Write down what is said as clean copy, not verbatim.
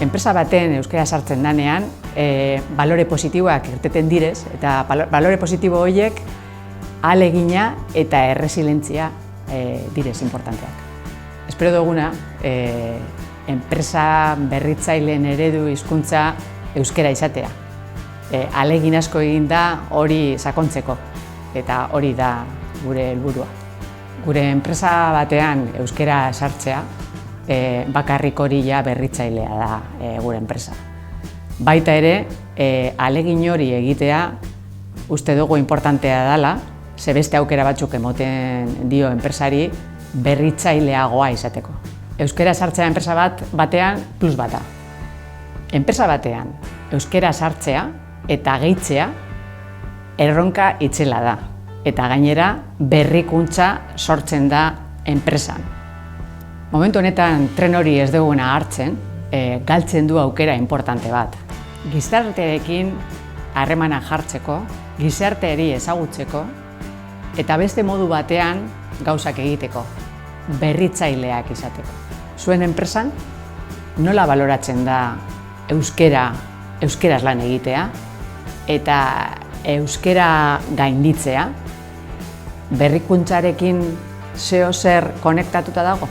Enpresa baten euskara sartzen danean, balore positiboak irteten direz, eta balore positibo horiek ahalegina eta erresilientzia direz importanteak. Espero duguna, enpresa berritzaileen eredu hizkuntza euskara izatea. Ahalegin asko egin da hori sakontzeko, eta hori da gure helburua. Gure enpresa batean euskara sartzea, bakarrik hori berritzailea da gure enpresa. Baita ere, ahalegin hori egitea uste dugu importantea dela, ze beste aukera batzuk emoten dio enpresari berritzaileagoa izateko. Euskara sartzea enpresa batean plus bata. Enpresa batean euskara sartzea eta gehitzea erronka itzela da, eta gainera berrikuntza sortzen da enpresan. Momentu honetan tren hori ez duguna hartzen, galtzen du aukera importante bat. Gizartearekin harremana jartzeko, gizarteari ezagutzeko, eta beste modu batean gauzak egiteko, berritzaileak izateko. Zuen enpresan, nola baloratzen da euskeraz lan egitea, eta euskera gainditzea, berrikuntzarekin zeo zer konektatuta dago?